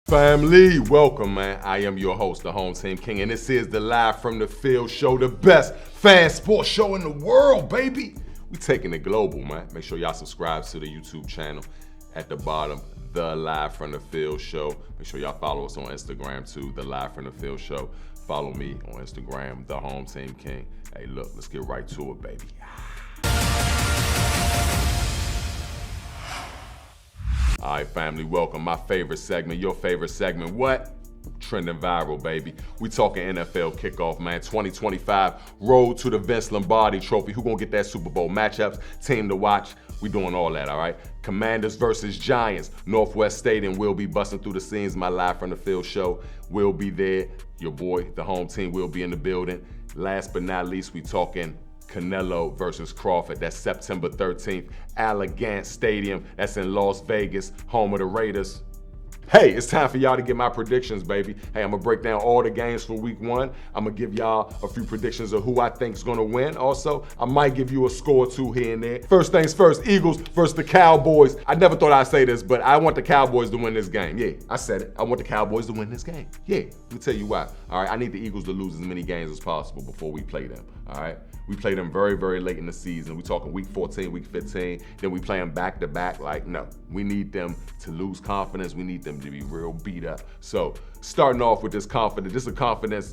Family, welcome, man. I am your host, the Home Team King, and this is the Live from the Field show, the best fan sports show in the world, baby. We taking it global, man. Make sure y'all subscribe to the YouTube channel at the bottom, the Live from the Field show. Make sure y'all follow us on Instagram too, the Live from the Field show. Follow me on Instagram, the Home Team King. Hey, look, let's get right to it, baby. All right, family, welcome. My favorite segment, your favorite segment. What? Trending viral, baby. We talking NFL kickoff, man. 2025, road to the Vince Lombardi Trophy. Who gonna get that Super Bowl matchups? Team to watch. We doing all that, all right? Commanders versus Giants. Northwest Stadium will be busting through the scenes. My Live from the Field show will be there. Your boy, the home team, will be in the building. Last but not least, we talking Canelo versus Crawford. That's September 13th, Allegiant Stadium. That's in Las Vegas, home of the Raiders. Hey, it's time for y'all to get my predictions, baby. Hey, I'm gonna break down all the games for week one. I'm gonna give y'all a few predictions of who I think is gonna win. Also, I might give you a score or two here and there. First things first, Eagles versus the Cowboys. I never thought I'd say this, but I want the Cowboys to win this game. Yeah, I said it. I want the Cowboys to win this game. Yeah, let me tell you why. All right, I need the Eagles to lose as many games as possible before we play them. All right. We play them very, very late in the season. We talking week 14, week 15. Then we play them back to back. Like, no, we need them to lose confidence. We need them to be real beat up. So starting off with this confidence,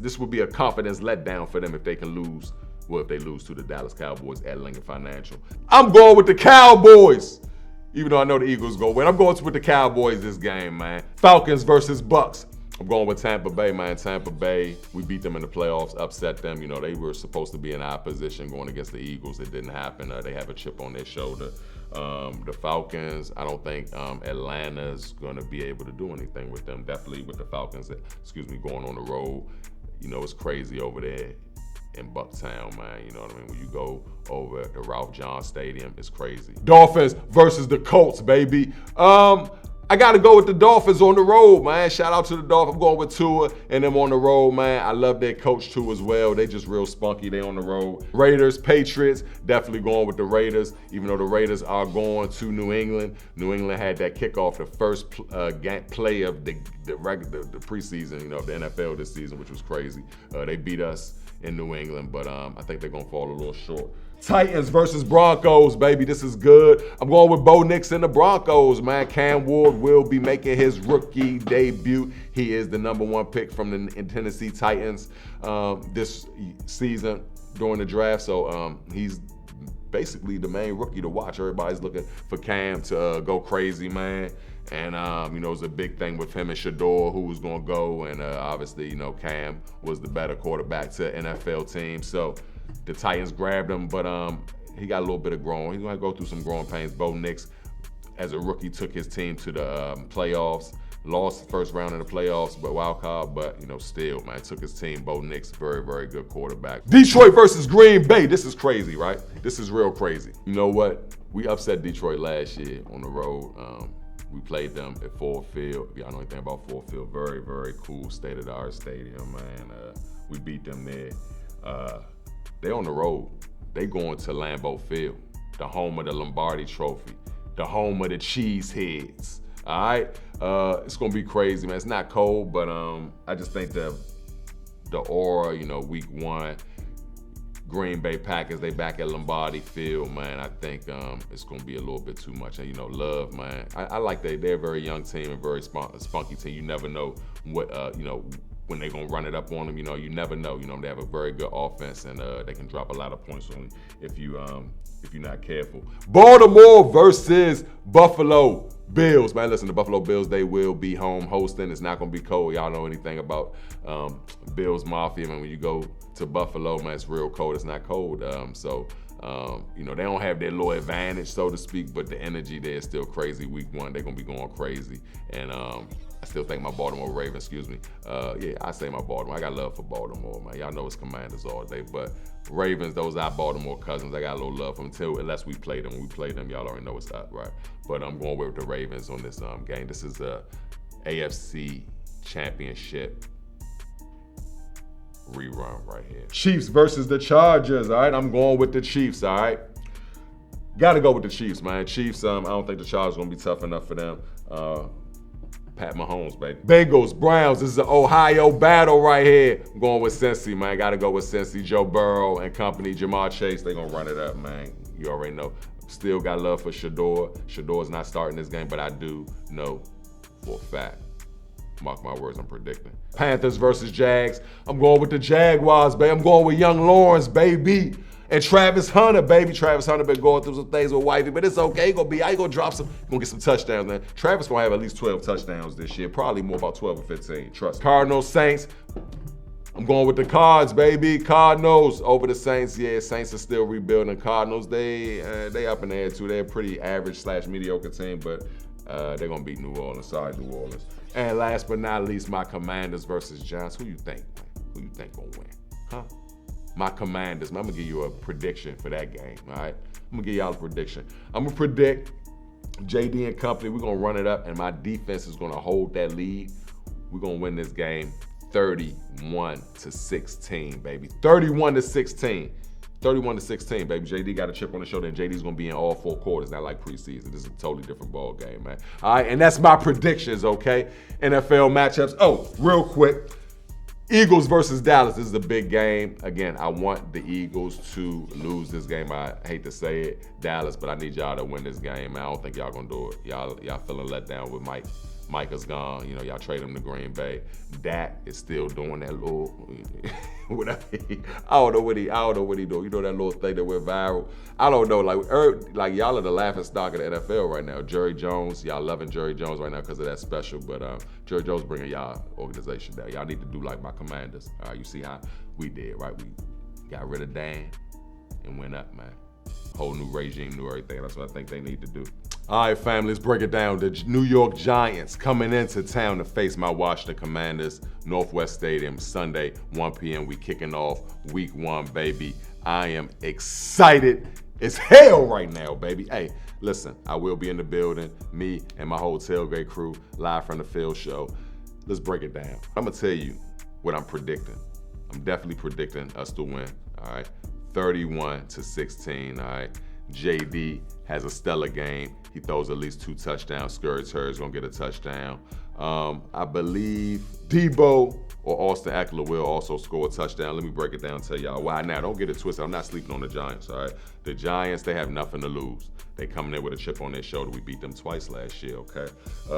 this would be a confidence letdown for them if they can lose. Well, if they lose to the Dallas Cowboys at Lincoln Financial. I'm going with the Cowboys. Even though I know the Eagles go win, I'm going with the Cowboys this game, man. Falcons versus Bucks. I'm going with Tampa Bay, man. Tampa Bay, we beat them in the playoffs, upset them. You know, they were supposed to be in our position going against the Eagles. It didn't happen. They have a chip on their shoulder. The Falcons, I don't think Atlanta's going to be able to do anything with them. Definitely with the Falcons, going on the road. You know, it's crazy over there in Bucktown, man. You know what I mean? When you go over the Ralph John Stadium, it's crazy. Dolphins versus the Colts, baby. I got to go with the Dolphins on the road, man. Shout out to the Dolphins. I'm going with Tua and them on the road, man. I love their coach, too, as well. They just real spunky. They on the road. Raiders, Patriots, definitely going with the Raiders, even though the Raiders are going to New England. New England had that kickoff, the first play of the preseason, you know, the NFL this season, which was crazy. They beat us in New England, but I think they're going to fall a little short. Titans versus Broncos, baby. This is good. I'm going with Bo Nix and the Broncos, man. Cam Ward will be making his rookie debut. He is the #1 pick from the Tennessee Titans this season during the draft. So he's basically the main rookie to watch. Everybody's looking for Cam to go crazy, man. And, you know, it's a big thing with him and Shador, who was going to go. And obviously, you know, Cam was the better quarterback to NFL team. So the Titans grabbed him, but he got a little bit of growing. He's going to go through some growing pains. Bo Nix, as a rookie, took his team to the playoffs. Lost the first round in the playoffs, but wild card. But, you know, still, man, took his team. Bo Nix, very, very good quarterback. Detroit versus Green Bay. This is crazy, right? This is real crazy. You know what? We upset Detroit last year on the road. We played them at Ford Field. If y'all know anything about Ford Field, very, very cool state-of-the-art stadium, man. We beat them there. They on the road. They going to Lambeau Field, the home of the Lombardi Trophy, the home of the Cheeseheads. All right, it's gonna be crazy, man. It's not cold, but I just think the aura, you know, week one, Green Bay Packers, they back at Lombardi Field, man. I think it's gonna be a little bit too much. And you know, Love, man. I like they're a very young team and very spunky team. You never know what you know, when they're gonna run it up on them. You know, you never know. You know, they have a very good offense and they can drop a lot of points on you if you're not careful. Baltimore versus Buffalo Bills, man. Listen, the Buffalo Bills, they will be home hosting. It's not gonna be cold. Y'all know anything about Bills Mafia, man. When you go to Buffalo, man, it's real cold. It's not cold. You know, they don't have their little advantage, so to speak, but the energy there is still crazy. Week one, they're gonna be going crazy. And I still think my Baltimore Ravens, yeah, I say my Baltimore. I got love for Baltimore, man. Y'all know it's Commanders all day, but Ravens, those are Baltimore cousins. I got a little love for them unless we play them. When we play them, y'all already know what's up, right? But I'm going with the Ravens on this game. This is a AFC Championship rerun right here. Chiefs versus the Chargers, all right? I'm going with the Chiefs, all right? Got to go with the Chiefs, man. Chiefs, I don't think the Chargers are going to be tough enough for them. Pat Mahomes, baby. Bengals, Browns. This is an Ohio battle right here. I'm going with Cincy, man. Got to go with Cincy. Joe Burrow and company. Jamar Chase, they going to run it up, man. You already know. Still got love for Shador. Shador's not starting this game, but I do know for a fact. Mark my words, I'm predicting. Panthers versus Jags. I'm going with the Jaguars, baby. I'm going with young Lawrence, baby. And Travis Hunter, baby. Travis Hunter been going through some things with wifey, but it's okay. He gonna drop some, gonna get some touchdowns, man. Travis gonna have at least 12 touchdowns this year. Probably more, about 12 or 15, trust me. Cardinals, Saints. I'm going with the Cards, baby. Cardinals over the Saints. Yeah, Saints are still rebuilding. Cardinals, they up in the air too. They're a pretty average / mediocre team, but they're gonna beat New Orleans. Sorry, New Orleans. And last but not least, my Commanders versus Giants. Who you think, man? Who you think gonna win? Huh? My Commanders, man. I'm gonna give you a prediction for that game, all right? I'm gonna give y'all a prediction. I'm gonna predict JD and company, we're gonna run it up, and my defense is gonna hold that lead. We're gonna win this game 31-16, baby. 31-16. 31-16, baby. JD got a chip on the shoulder, and JD's gonna be in all 4 quarters, not like preseason. This is a totally different ball game, man. All right, and that's my predictions, okay? NFL matchups. Oh, real quick. Eagles versus Dallas. This is a big game. Again, I want the Eagles to lose this game. I hate to say it, Dallas, but I need y'all to win this game, man. I don't think y'all gonna do it. Y'all feeling let down with Mike. Micah's gone. You know, y'all trade him to Green Bay. Dak is still doing that little, whatever. I don't know what he doing. You know that little thing that went viral? I don't know. Like y'all are the laughing stock of the NFL right now. Jerry Jones, y'all loving Jerry Jones right now because of that special. But Jerry Jones bringing y'all organization down. Y'all need to do like my Commanders. All right, you see how we did, right? We got rid of Dan and went up, man. Whole new regime, new everything. That's what I think they need to do. All right, family, let's break it down. The New York Giants coming into town to face my Washington Commanders, Northwest Stadium, Sunday, 1 p.m. We kicking off week 1, baby. I am excited as hell right now, baby. Hey, listen, I will be in the building, me and my whole tailgate crew, live from the field show. Let's break it down. I'm gonna tell you what I'm predicting. I'm definitely predicting us to win, all right? 31-16, all right? JD has a stellar game. He throws at least 2 touchdowns. Scurry Terry's gonna get a touchdown. I believe Debo or Austin Eckler will also score a touchdown. Let me break it down and tell y'all why. Now, don't get it twisted. I'm not sleeping on the Giants, all right? The Giants, they have nothing to lose. They coming in with a chip on their shoulder. We beat them twice last year, okay?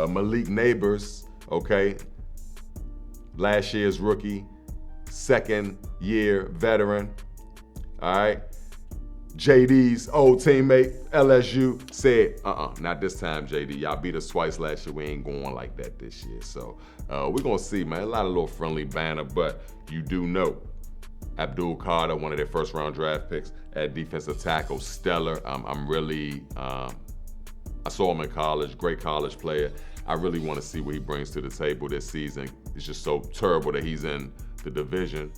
Malik Neighbors, okay? Last year's rookie, 2nd year veteran, all right? JD's old teammate, LSU, said, not this time, JD. Y'all beat us twice last year. We ain't going like that this year. So we're going to see, man. A lot of little friendly banner, but you do know Abdul Carter, one of their first-round draft picks at defensive tackle, stellar. I saw him in college, great college player. I really want to see what he brings to the table this season. It's just so terrible that he's in the division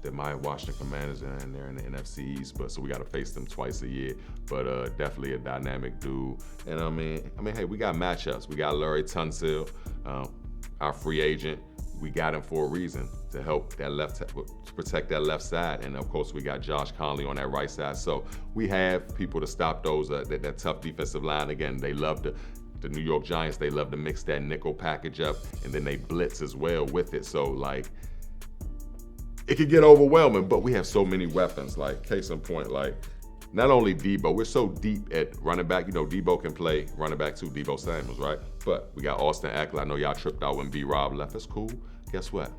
that my Washington Commanders are in there in the NFC East, but so we got to face them twice a year. But definitely a dynamic dude. And I mean, hey, we got matchups. We got Larry Tunsil, our free agent. We got him for a reason to help that to protect that left side. And of course, we got Josh Conley on that right side. So we have people to stop those that tough defensive line. Again, they love the New York Giants. They love to mix that nickel package up, and then they blitz as well with it. So like, it could get overwhelming, but we have so many weapons. Like, case in point, like, not only Debo, we're so deep at running back. You know, Debo can play running back too, Debo Samuels, right? But we got Austin Eckler. I know y'all tripped out when B-Rob left. That's cool. Guess what?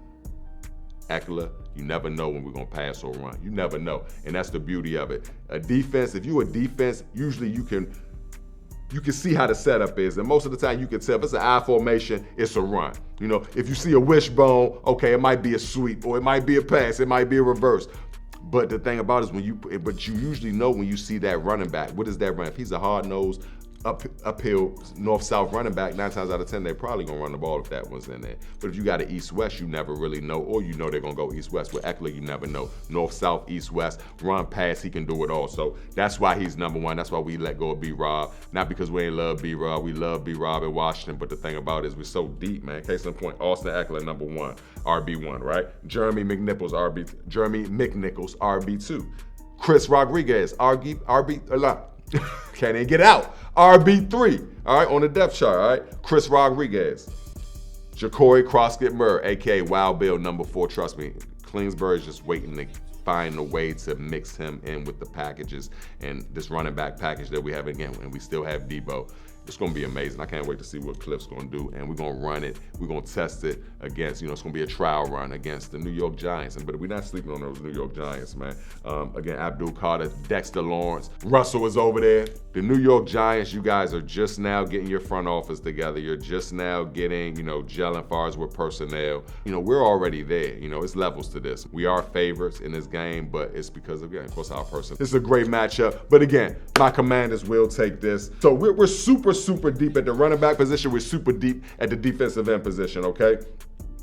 Eckler, you never know when we're going to pass or run. You never know. And that's the beauty of it. A defense, if you're a defense, usually you can see how the setup is. And most of the time you can tell if it's an I formation, it's a run. You know, if you see a wishbone, okay, it might be a sweep, or it might be a pass, it might be a reverse. But the thing about it is you usually know when you see that running back, what is that run? If he's a hard-nosed, uphill, north-south running back, 9 times out of 10, they're probably going to run the ball if that one's in there. But if you got an east-west, you never really know, or you know they're going to go east-west. With Eckler, you never know. North-south, east-west, run, pass, he can do it all. So that's why he's number 1. That's why we let go of B-Rob. Not because we ain't love B-Rob. We love B-Rob in Washington, but the thing about it is we're so deep, man. Case in point, Austin Eckler, number 1, RB1, right? Jeremy McNichols, RB2. Chris Rodriguez, can't even get out. RB3, all right, on the depth chart, all right? Chris Rodriguez. Ja'Cory Croskett-Murray, a.k.a. Wild Bill #4. Trust me, Kingsbury is just waiting to find a way to mix him in with the packages and this running back package that we have again, and we still have Debo. It's going to be amazing. I can't wait to see what Cliff's going to do, and we're going to run it. We're going to test it against, it's going to be a trial run against the New York Giants. But we're not sleeping on those New York Giants, man. Again, Abdul Carter, Dexter Lawrence, Russell is over there. The New York Giants, you guys are just now getting your front office together. You're just now getting, gelling far as with personnel. We're already there. It's levels to this. We are favorites in this game, but it's because, again, of course, our person. It's a great matchup. But again, my Commanders will take this. So we're super deep at the running back position. We're super deep at the defensive end position, okay?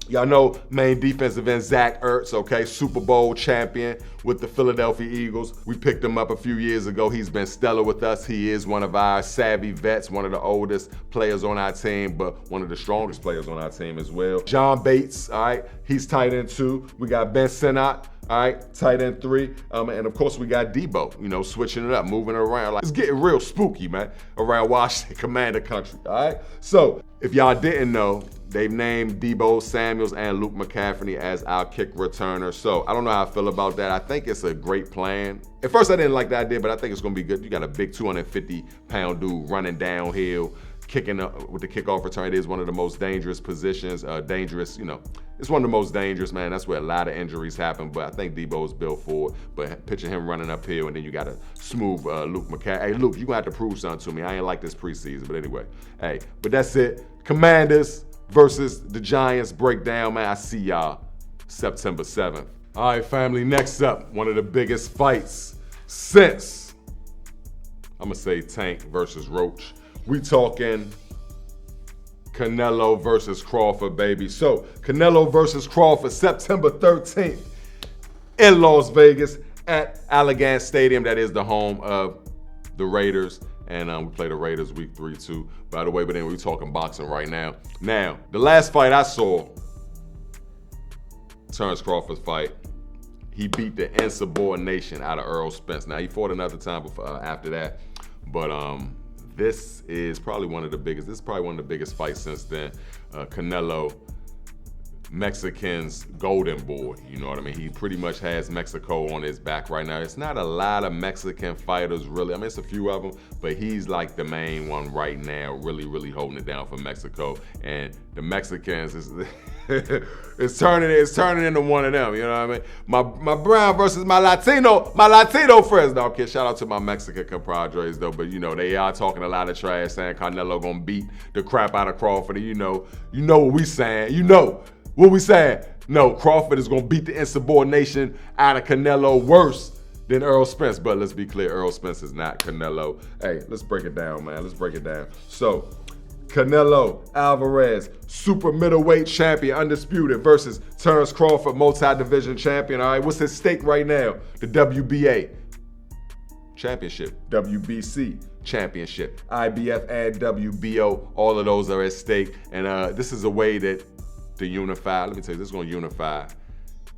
Y'all know main defensive end Zach Ertz, okay? Super Bowl champion with the Philadelphia Eagles. We picked him up a few years ago. He's been stellar with us. He is one of our savvy vets, one of the oldest players on our team, but one of the strongest players on our team as well. John Bates, all right? He's tight end 2. We got Ben Sinnott, all right, tight end 3. And of course we got Debo, switching it up, moving it around. Like, it's getting real spooky, man, around Washington Commander country, all right? So if y'all didn't know, they've named Debo Samuels and Luke McCaffrey as our kick returner. So I don't know how I feel about that. I think it's a great plan. At first I didn't like the idea, but I think it's gonna be good. You got a big 250-pound dude running downhill, kicking up with the kickoff return. It is one of the most dangerous positions, it's one of the most dangerous, man. That's where a lot of injuries happen, but I think Debo's built for it. But picture him running uphill, and then you got a smooth Luke McCaffrey. Hey, Luke, you're gonna have to prove something to me. I ain't like this preseason, but anyway. Hey, but that's it. Commanders versus the Giants breakdown, man. I see y'all September 7th. All right, family, next up, one of the biggest fights since, I'm gonna say Tank versus Roach. We talking Canelo versus Crawford, baby. So, Canelo versus Crawford, September 13th in Las Vegas at Allegan Stadium. That is the home of the Raiders. And we play the Raiders week 3 too, by the way. But then we're talking boxing right now. Now, the last fight I saw, Terrence Crawford's fight, he beat the insubordination out of Errol Spence. Now, he fought another time before, after that. But this is probably one of the biggest fights since then. Canelo, Mexican's golden boy, you know what I mean? He pretty much has Mexico on his back right now. It's not a lot of Mexican fighters, really. I mean, it's a few of them, but he's like the main one right now, really holding it down for Mexico. And the Mexicans is it's turning into one of them, you know what I mean? My brown versus my Latino friends. No, okay, shout out to my Mexican compadres though, but they are talking a lot of trash, saying Canelo gonna beat the crap out of Crawford. And you know what we saying. What we saying? No, Crawford is going to beat the insubordination out of Canelo worse than Errol Spence. But let's be clear, Errol Spence is not Canelo. Hey, let's break it down, man. Let's break it down. So, Canelo Alvarez, super middleweight champion, undisputed, versus Terrence Crawford, multi-division champion. All right, what's at stake right now? The WBA championship, WBC championship, IBF and WBO, all of those are at stake. And this is a way that to unify, let me tell you, this is going to unify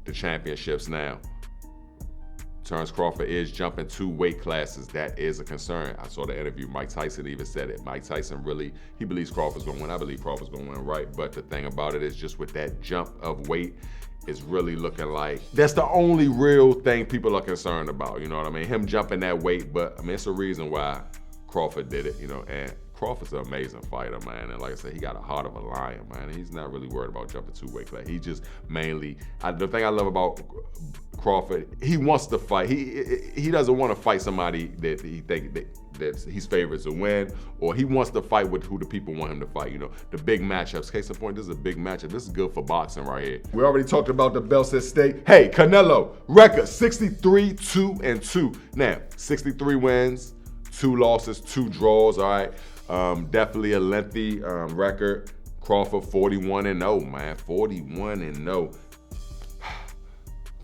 the championships now. Terrence Crawford is jumping 2 weight classes. That is a concern. I saw the interview. Mike Tyson even said it. Mike Tyson he believes Crawford's going to win. I believe Crawford's going to win, right? But the thing about it is just with that jump of weight, it's really looking like that's the only real thing people are concerned about. You know what I mean? Him jumping that weight, but I mean, it's a reason why Crawford did it, and Crawford's an amazing fighter, man. And like I said, he got a heart of a lion, man. And he's not really worried about jumping 2 weight class. He just mainly, the thing I love about Crawford, he wants to fight. He doesn't want to fight somebody that he think that he's favored to win, or he wants to fight with who the people want him to fight. The big matchups. Case in point, this is a big matchup. This is good for boxing right here. We already talked about the belts at stake. Hey, Canelo, record 63-2-2. Now, 63 wins, 2 losses, 2 draws, all right? Definitely a lengthy record. Crawford 41-0, man, 41-0.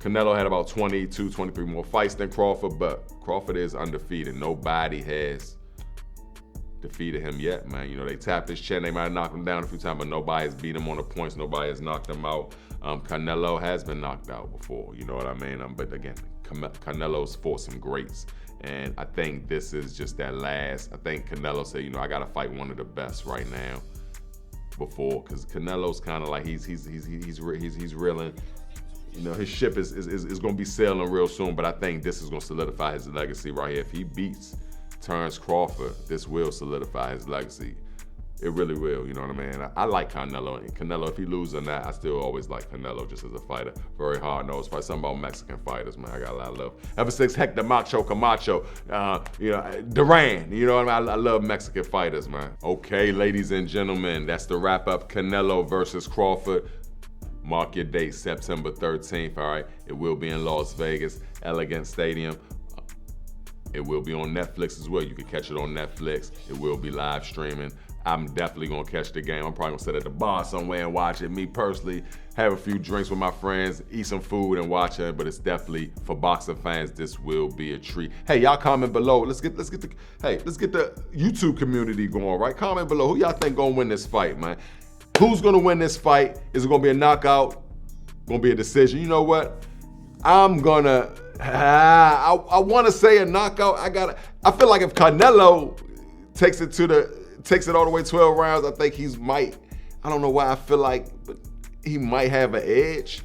Canelo had about 22, 23 more fights than Crawford, but Crawford is undefeated. Nobody has defeated him yet, man. They tapped his chin. They might have knocked him down a few times, but nobody has beat him on the points. Nobody has knocked him out. Canelo has been knocked out before, you know what I mean? But again, Canelo's fought some greats. And I think this is just that last. I think Canelo said, I got to fight one of the best right now. before, because Canelo's kind of like he's reeling. You know, his ship is going to be sailing real soon, but I think this is going to solidify his legacy right here. If he beats Terrence Crawford, this will solidify his legacy. It really will, you know what I mean? I like Canelo, and Canelo, if he loses or not, I still always like Canelo just as a fighter. Very hard-nosed fight. Something about Mexican fighters, man, I got a lot of love. Ever since Hector Macho Camacho, you know, Duran, you know what I mean? I love Mexican fighters, man. Okay, ladies and gentlemen, that's the wrap-up. Canelo versus Crawford. Mark your date, September 13th, all right? It will be in Las Vegas, Elegant Stadium. It will be on Netflix as well. You can catch it on Netflix. It will be live streaming. I'm definitely gonna catch the game. I'm probably gonna sit at the bar somewhere and watch it. Me personally, have a few drinks with my friends, eat some food and watch it, but it's definitely, for boxing fans, this will be a treat. Hey, y'all comment below. Let's get the YouTube community going, right? Comment below. Who y'all think gonna win this fight, man? Who's gonna win this fight? Is it gonna be a knockout? Gonna be a decision? You know what? I'm gonna, I wanna say a knockout. I feel like if Canelo takes it all the way 12 rounds, I think I don't know why I feel like, but he might have an edge.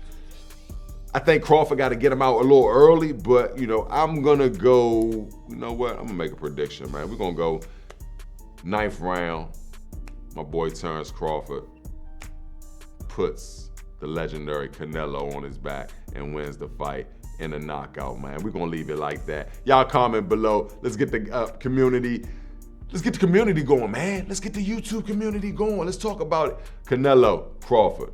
I think Crawford got to get him out a little early, but, you know, I'm going to go, you know what? I'm going to make a prediction, man. We're going to go 9th round. My boy Terrence Crawford puts the legendary Canelo on his back and wins the fight in a knockout, man. We're going to leave it like that. Y'all comment below. Let's get the community. Let's get the community going, man. Let's get the YouTube community going. Let's talk about it. Canelo, Crawford.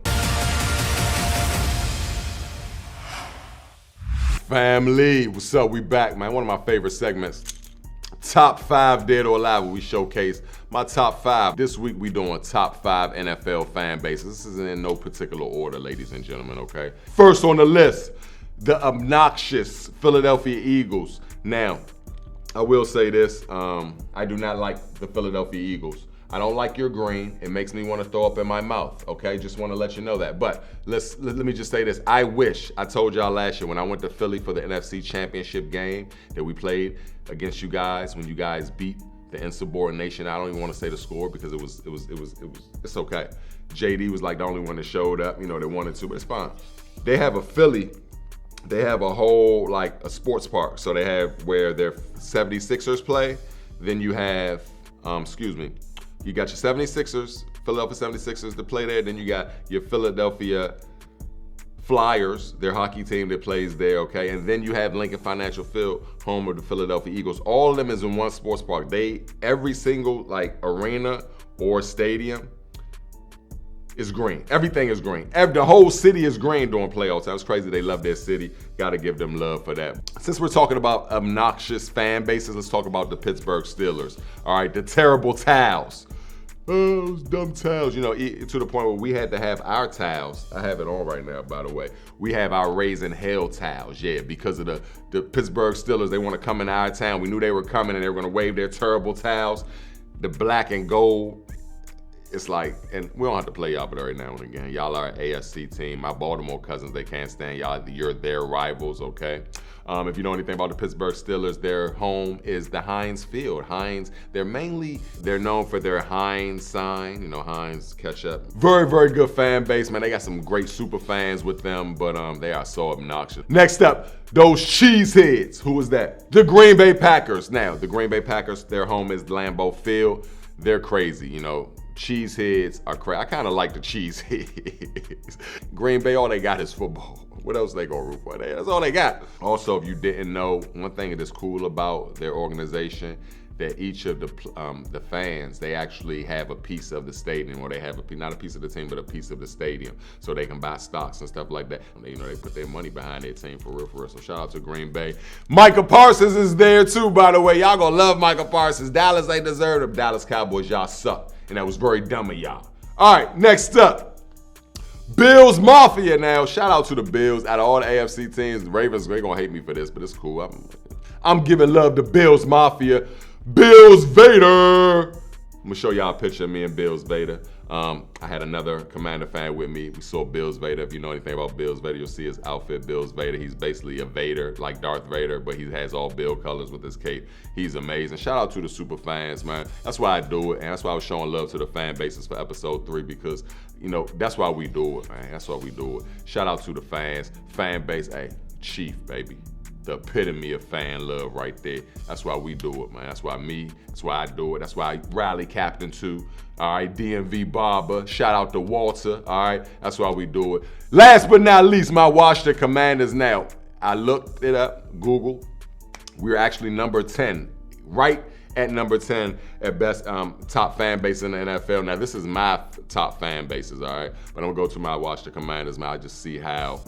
Family, what's up? We back, man. One of my favorite segments, Top 5 Dead or Alive, where we showcase my top 5. This week we doing top 5 NFL fan bases. This is in no particular order, ladies and gentlemen, okay? First on the list, the obnoxious Philadelphia Eagles. Now, I will say this, I do not like the Philadelphia Eagles. I don't like your green. It makes me want to throw up in my mouth, okay? Just want to let you know that. But let me just say this. I told y'all last year when I went to Philly for the NFC Championship game that we played against you guys, when you guys beat the insubordination. I don't even want to say the score because it's okay. JD was like the only one that showed up, you know, they wanted to, but it's fine. They have a whole, like, a sports park. So they have where their 76ers play. Then you have, you got your 76ers, Philadelphia 76ers to play there. Then you got your Philadelphia Flyers, their hockey team that plays there, okay? And then you have Lincoln Financial Field, home of the Philadelphia Eagles. All of them is in one sports park. Every single, like, arena or stadium is green. Everything is green. The whole city is green during playoff time. It's crazy. They love their city. Got to give them love for that. Since we're talking about obnoxious fan bases, let's talk about the Pittsburgh Steelers. All right, the terrible towels. Oh, those dumb towels. You know, to the point where we had to have our towels. I have it on right now, by the way. We have our Raising Hell towels, yeah, because of the Pittsburgh Steelers. They want to come in our town. We knew they were coming and they were going to wave their terrible towels. The black and gold. It's like, and we don't have to play y'all, but every now and again, y'all are an AFC team. My Baltimore cousins, they can't stand y'all. You're their rivals, okay? If you know anything about the Pittsburgh Steelers, their home is the Heinz Field. Heinz, they're known for their Heinz sign, you know, Heinz ketchup. Very, very good fan base, man. They got some great super fans with them, but they are so obnoxious. Next up, those cheeseheads. Who is that? The Green Bay Packers. Now, the Green Bay Packers, their home is Lambeau Field. They're crazy, you know. Cheeseheads are crazy. I kind of like the cheeseheads. Green Bay, all they got is football. What else they gonna root for? That's all they got. Also, if you didn't know, one thing that is cool about their organization, that each of the fans, they actually have a piece of the stadium, or they have not a piece of the team, but a piece of the stadium, so they can buy stocks and stuff like that. They put their money behind their team for real. So shout out to Green Bay. Micah Parsons is there too, by the way. Y'all gonna love Micah Parsons. Dallas ain't deserved him. Dallas Cowboys, y'all suck, and that was very dumb of y'all. All right, next up, Bills Mafia. Now, shout out to the Bills. Out of all the AFC teams, the Ravens, they're gonna hate me for this, but it's cool. I'm giving love to Bills Mafia. Bills Vader. gonna show y'all a picture of me and Bills Vader. I had another Commander fan with me. We saw Bills Vader. If you know anything about Bills Vader, you'll see his outfit, Bills Vader. He's basically a Vader, like Darth Vader, but he has all Bill colors with his cape. He's amazing. Shout out to the super fans, man. That's why I do it, and that's why I was showing love to the fan bases for episode 3, because, you know, that's why we do it, man. That's why we do it. Shout out to the fans, fan base. Hey, Chief, baby. The epitome of fan love right there. That's why we do it, man. That's why I do it. That's why I rally captain too. All right, DMV Barber. Shout out to Walter. All right, that's why we do it. Last but not least, my Washington Commanders. Now, I looked it up, Google. We're actually number 10, right at number 10 at best top fan base in the NFL. Now, this is my top fan bases, all right? But I'm gonna go to my Washington Commanders, man. I just see how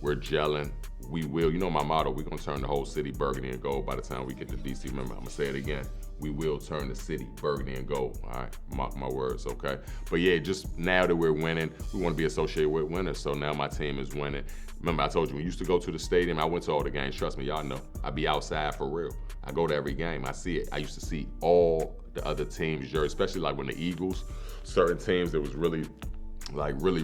we're gelling. We will, you know my motto, we're gonna turn the whole city burgundy and gold by the time we get to DC. Remember, I'm gonna say it again. We will turn the city burgundy and gold, all right? Mark my words, okay? But yeah, just now that we're winning, we wanna be associated with winners, so now my team is winning. Remember, I told you, we used to go to the stadium, I went to all the games, trust me, y'all know. I be outside for real. I go to every game, I see it. I used to see all the other teams' jerseys, especially like when the Eagles, certain teams that was really, like really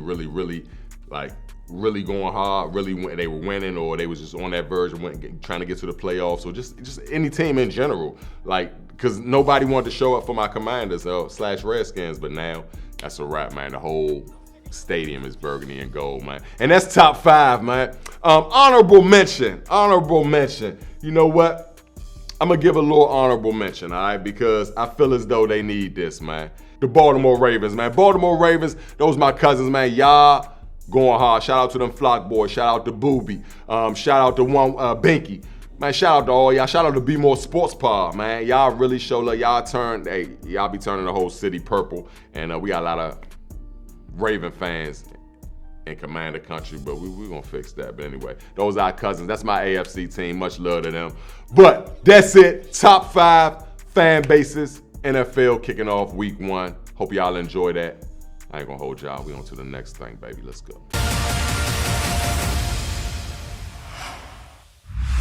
going hard, they were winning, or they was just on that verge of trying to get to the playoffs, or just any team in general. Like, because nobody wanted to show up for my Commanders / Redskins, but now that's a wrap, man. The whole stadium is burgundy and gold, man. And that's top 5, man. Honorable mention. You know what? I'm gonna give a little honorable mention, all right? Because I feel as though they need this, man. The Baltimore Ravens, man. Baltimore Ravens, those my cousins, man. Y'all going hard. Shout out to them Flock Boys. Shout out to Booby. Shout out to Binky. Man, shout out to all y'all. Shout out to Be More Sports Pod, man. Y'all really show love. Y'all be turning the whole city purple. And we got a lot of Raven fans in Commander Country, but we gonna fix that. But anyway, those are our cousins. That's my AFC team. Much love to them. But that's it. Top 5 fan bases. NFL kicking off week 1. Hope y'all enjoy that. I ain't gonna hold y'all. We on to the next thing, baby. Let's go.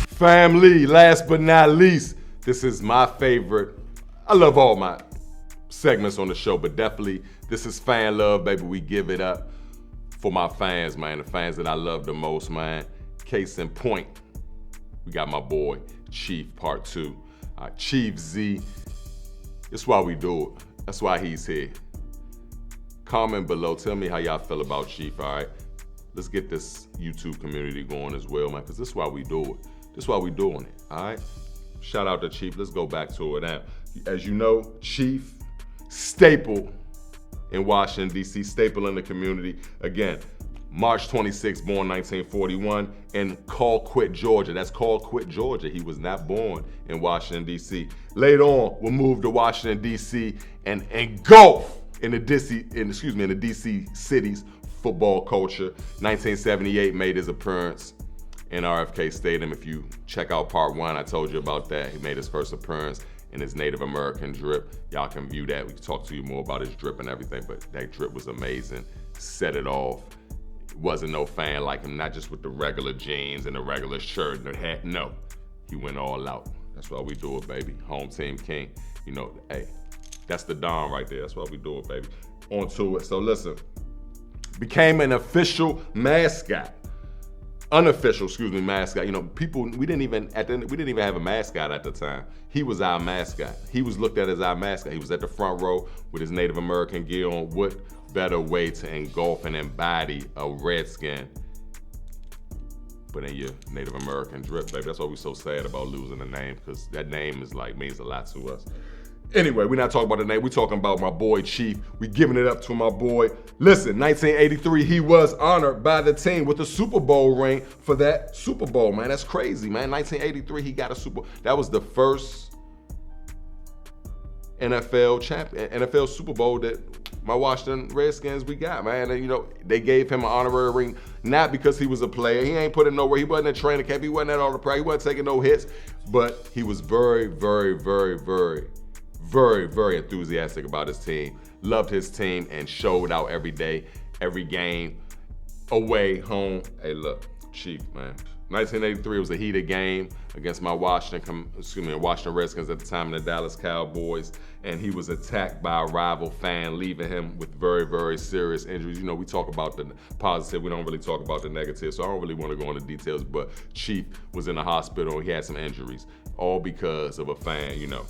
Family, last but not least, this is my favorite. I love all my segments on the show, but definitely this is fan love, baby. We give it up for my fans, man. The fans that I love the most, man. Case in point, we got my boy, Chief Part 2. Chief Z. That's why we do it. That's why he's here. Comment below, tell me how y'all feel about Chief, all right? Let's get this YouTube community going as well, man, because this is why we do it. This is why we doing it, all right? Shout out to Chief. Let's go back to it now. As you know, Chief, staple in Washington, D.C., staple in the community. Again, March 26, born 1941 in Colquitt, Georgia. That's Colquitt, Georgia. He was not born in Washington, D.C. Later on, we'll move to Washington, D.C. and engulf in the DC city's football culture. 1978 made his appearance in RFK Stadium. If you check out part 1, I told you about that. He made his first appearance in his Native American drip. Y'all can view that. We can talk to you more about his drip and everything, but that drip was amazing. Set it off. Wasn't no fan like him, not just with the regular jeans and the regular shirt and the hat. No, he went all out. That's why we do it, baby. Home team king. You know, hey, that's the Don right there. That's why we do it, baby. On to it. So listen, became an official mascot. Unofficial, mascot. You know, people, we didn't even have a mascot at the time. He was our mascot. He was looked at as our mascot. He was at the front row with his Native American gear on. What better way to engulf and embody a redskin but in your Native American drip, baby? That's why we're so sad about losing the name, because that name is means a lot to us. Anyway, we're not talking about the name. We're talking about my boy Chief. We giving it up to my boy. Listen, 1983, he was honored by the team with a Super Bowl ring for that Super Bowl, man. That's crazy, man. 1983, he got a Super Bowl. That was the first NFL Super Bowl that my Washington Redskins we got, man. And, you know, they gave him an honorary ring, not because he was a player. He ain't put in nowhere. He wasn't at training camp. He wasn't at all the practice. He wasn't taking no hits. But he was very, very, very, very, very, very enthusiastic about his team, loved his team, and showed out every day, every game, away, home. Hey, look, Chief, man, 1983 was a heated game against my Washington Redskins at the time, and the Dallas Cowboys, and he was attacked by a rival fan, leaving him with very, very serious injuries. You know, we talk about the positive, we don't really talk about the negative, so I don't really want to go into details, but Chief was in the hospital, he had some injuries, all because of a fan, you know,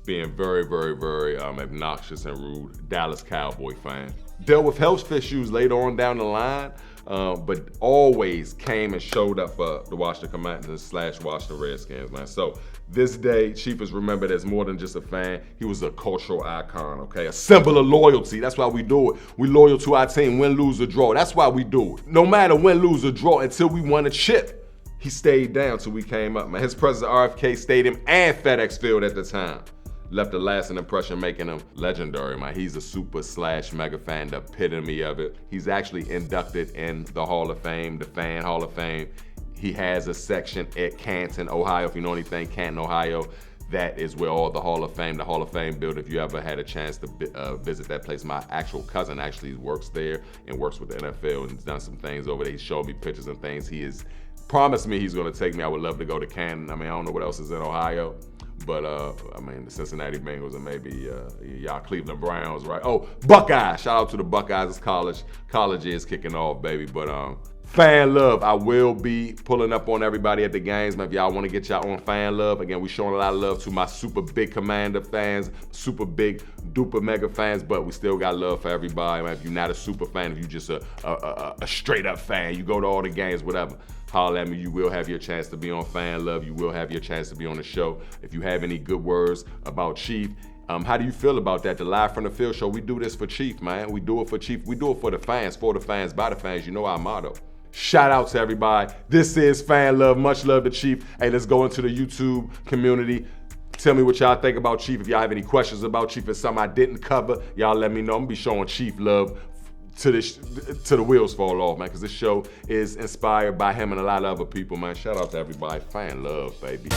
being very, very, very obnoxious and rude Dallas Cowboy fan. Dealt with health issues later on down the line, but always came and showed up for the Washington Commanders / Washington Redskins, man. So this day, Chief is remembered as more than just a fan. He was a cultural icon, okay? A symbol of loyalty. That's why we do it. We loyal to our team, win, lose, or draw. That's why we do it. No matter win, lose, or draw, until we won a chip. He stayed down till we came up, man. His presence at RFK Stadium and FedEx Field at the time left a lasting impression, making him legendary, man. He's a super / mega fan, the epitome of it. He's actually inducted in the Hall of Fame, the Fan Hall of Fame. He has a section at Canton, Ohio. If you know anything, Canton, Ohio, that is where all the Hall of Fame built. If you ever had a chance to visit that place, my actual cousin actually works there and works with the NFL and has done some things over there. He showed me pictures and things. He has promised me he's gonna take me. I would love to go to Canton. I mean, I don't know what else is in Ohio. But, I mean, the Cincinnati Bengals and maybe y'all Cleveland Browns, right? Oh, Buckeyes. Shout out to the Buckeyes. It's college. College is kicking off, baby. But fan love. I will be pulling up on everybody at the games, man. If y'all want to get y'all on fan love, again, we showing a lot of love to my super big Commander fans, super big duper mega fans, but we still got love for everybody, man. If you're not a super fan, if you just a straight up fan, you go to all the games, whatever. Holler at me. You will have your chance to be on Fan Love. You will have your chance to be on the show. If you have any good words about Chief, how do you feel about that? The Live from the Field show, we do this for Chief, man. We do it for Chief. We do it for the fans, by the fans. You know our motto. Shout out to everybody. This is Fan Love. Much love to Chief. Hey, let's go into the YouTube community. Tell me what y'all think about Chief. If y'all have any questions about Chief, if something I didn't cover, y'all let me know. I'm gonna be showing Chief love to the wheels fall off, man, because this show is inspired by him and a lot of other people, man. Shout out to everybody. Fan love, baby.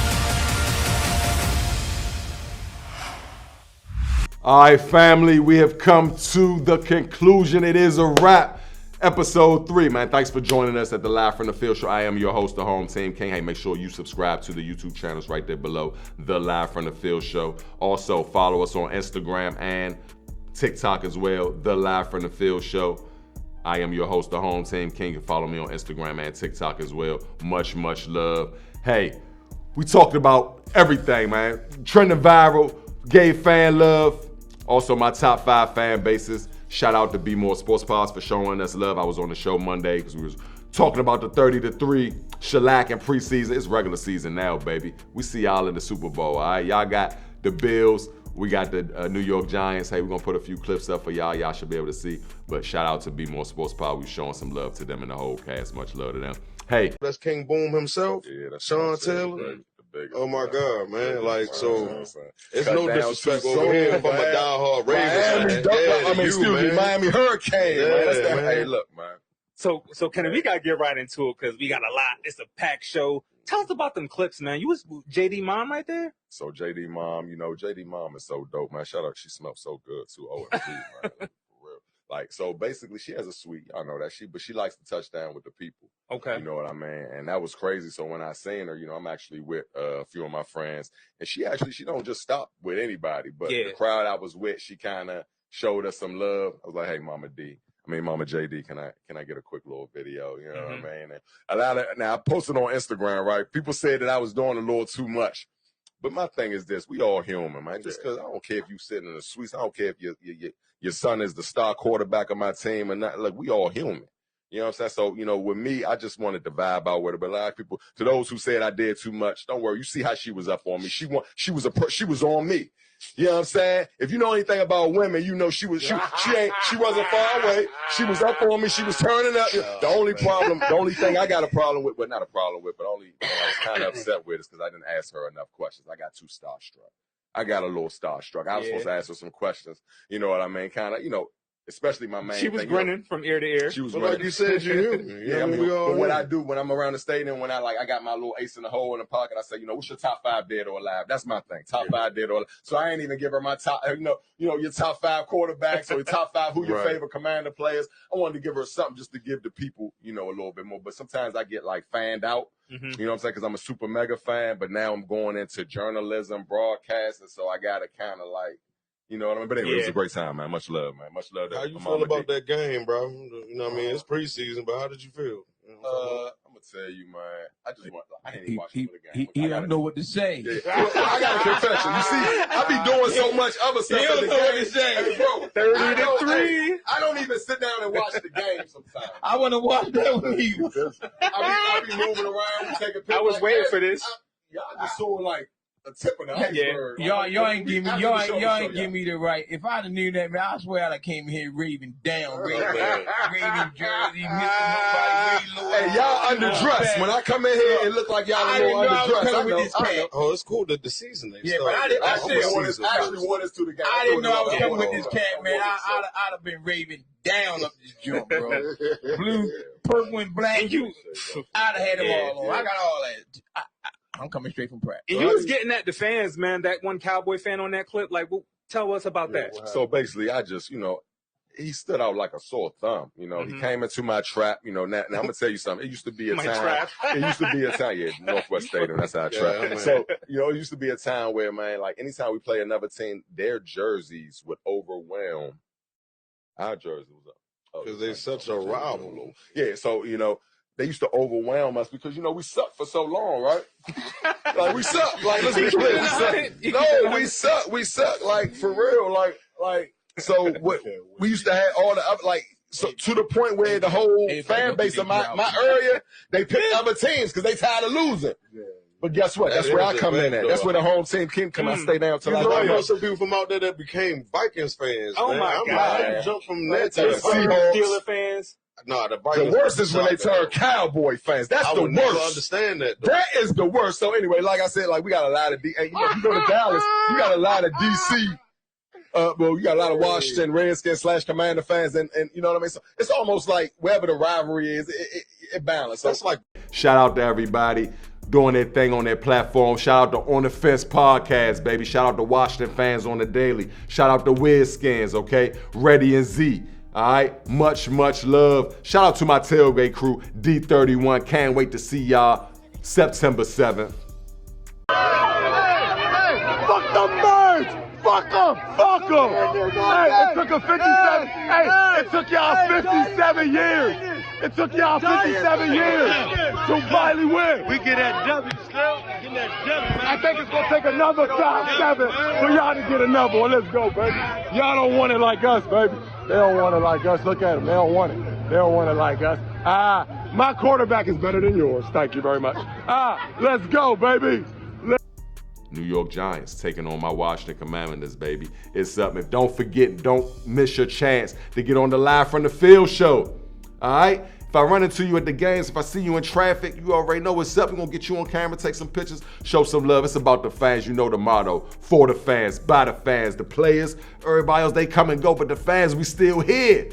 All right, family, we have come to the conclusion. It is a wrap. Episode 3, man. Thanks for joining us at the Live from the Field show. I am your host, the Home Team King. Hey, make sure you subscribe to the YouTube channels right there below, the Live from the Field show. Also, follow us on Instagram and TikTok as well, the Live from the Field show. I am your host, the Home Team King. You can follow me on Instagram and TikTok as well. Much, much love. Hey, we talked about everything, man. Trending viral, gave fan love. Also, my top 5 fan bases. Shout out to Be More Sports Pods for showing us love. I was on the show Monday because we was talking about the 30-3 shellac in preseason. It's regular season now, baby. We see y'all in the Super Bowl, all right? Y'all got the Bills. We got the New York Giants. Hey, we're going to put a few clips up for y'all. Y'all should be able to see. But shout out to Be More Sports Pod. We're showing some love to them and the whole cast. Much love to them. Hey. That's King Boom himself. Yeah, that's Sean Taylor. Right. Oh my God, man! Like so, it's no disrespect over here. I'm a diehard Ravens fan. Miami Hurricane. Yeah, man. That's that. Hey, look, man. So Kenny, we gotta get right into it because we got a lot. It's a packed show. Tell us about them clips, man. You was JD Mom right there? So JD Mom, you know, JD Mom is so dope, man. Shout out, she smells so good too. OMG, man. For real. Like, so basically she has a suite. I know that but she likes to touch down with the people. Okay. You know what I mean? And that was crazy. So when I seen her, you know, I'm actually with a few of my friends, and she don't just stop with anybody, but the crowd I was with, she kind of showed us some love. I was like, hey, Mama JD, can I get a quick little video? You know what I mean? And now I posted on Instagram, right? People said that I was doing a little too much. But my thing is this, we all human, man. Just because I don't care if you sitting in the suites, I don't care if your son is the star quarterback of my team or not. Look, we all human. You know what I'm saying? So, you know, with me, I just wanted to vibe out with her. But a lot of people, to those who said I did too much, don't worry. You see how she was up on me. She was on me. You know what I'm saying? If you know anything about women, you know she wasn't far away. She was up on me. She was turning up. The only thing I got a problem with, but not a problem with, but only I was kind of upset with is because I didn't ask her enough questions. I got too starstruck. I got a little starstruck. I was supposed to ask her some questions. You know what I mean? Kind of, you know, especially my main She was thing, grinning from ear to ear. She was But grinning. like you said, you human. Yeah, I mean, but what I do when I'm around the stadium, when I got my little ace in the hole in the pocket, I say, you know, what's your top 5 dead or alive? That's my thing. Top 5 dead or alive. So I ain't even give her my top, you know, your top 5 quarterbacks or your top 5 who your favorite Commander players. I wanted to give her something just to give the people, you know, a little bit more. But sometimes I get like fanned out. You know what I'm saying? Because I'm a super mega fan, but now I'm going into journalism, broadcasting, so I got to kind of like, you know what I mean? But anyway, it was a great time, man. Much love, man. Much love. How you feel about that game, bro? You know what I mean? It's preseason, but how did you feel? You know I'm gonna tell you, man. I didn't even watch the game. He don't know what to say. Yeah. I got a confession. You see, I be doing so much other stuff in the game. Hey, bro, 30-3. I don't even sit down and watch the game sometimes. I want to watch that with you. I be moving around, taking pictures. I was waiting for this. Y'all just saw like a tip of the iceberg. Y'all ain't give me the right. If I'd have knew that, man, I swear I'd have came here raving down, raving jersey, missing nobody, Hey, y'all underdressed. When I come in here, it look like y'all a little underdressed. I know. Oh, it's cool that the season they but I actually want us to the game. I didn't know I was coming with this cat, man. I'd have been raving down up this joint, bro. Blue, purple, and black. I'd have had them all on. I got all that. I'm coming straight from practice. And you was getting at the fans, man. That one Cowboy fan on that clip. Like, well, tell us about that. So basically, I just, he stood out like a sore thumb. He came into my trap. Now I'm gonna tell you something. It used to be a time. It used to be a time. Yeah, Northwest Stadium. That's our trap. So it used to be a time where, man, like anytime we play another team, their jerseys would overwhelm our jerseys. Because they're such a rival. Yeah. So they used to overwhelm us because we sucked for so long, right? Like we suck. Like let's be clear, we suck. No, we suck. We suck. Like for real. Like so. What we used to have all the so to the point where the whole fan base of my area they picked other teams because they tired of losing. But guess what? That's where I come in at. That's where the home team can come. I stay down till I know some people from out there that became Vikings fans. Oh man. my God! I jumped from that to the Seahawks. Steelers fans. No, the worst is when they turn Cowboy fans. That's the worst. I never understand that. Though. That is the worst. So anyway, like I said, we got a lot of if you go to Dallas, you got a lot of DC. You got a lot of Washington Redskins / Commander fans, and you know what I mean. So it's almost like wherever the rivalry is, it balances. So that's like shout out to everybody doing their thing on their platform. Shout out to On the Fence Podcast, baby. Shout out to Washington fans on the daily. Shout out to Weird Skins, okay? Reddy and Z. All right, much love. Shout out to my tailgate crew, D31. Can't wait to see y'all September 7th. Hey, fuck them birds! Fuck them! Fuck them! Hey, it took 57. Hey, it took y'all 57 years. It took y'all 57 years to finally win. We get that W still. Get that W, man. I think it's gonna take another top 7 for y'all to get another one. Let's go, baby. Y'all don't want it like us, baby. They don't want it like us. Look at them. They don't want it. They don't want it like us. My quarterback is better than yours. Thank you very much. Let's go, baby. New York Giants taking on my Washington Commanders, baby. It's up. If don't forget, don't miss your chance to get on the Live from the Field show. All right? If I run into you at the games, if I see you in traffic, you already know what's up. We're going to get you on camera, take some pictures, show some love. It's about the fans. You know the motto. For the fans, by the fans, the players, everybody else, they come and go, but the fans, we still here.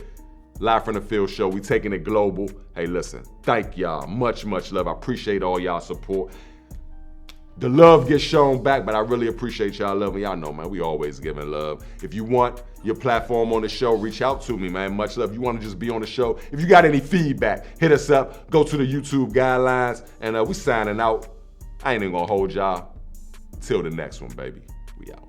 Live from the Field show. We taking it global. Hey, listen, thank y'all. Much love. I appreciate all y'all support. The love gets shown back, but I really appreciate y'all loving. Y'all know, man, we always giving love. If you want your platform on the show, reach out to me, man. Much love. If you want to just be on the show, if you got any feedback, hit us up. Go to the YouTube guidelines, and we signing out. I ain't even gonna hold y'all. Till the next one, baby. We out.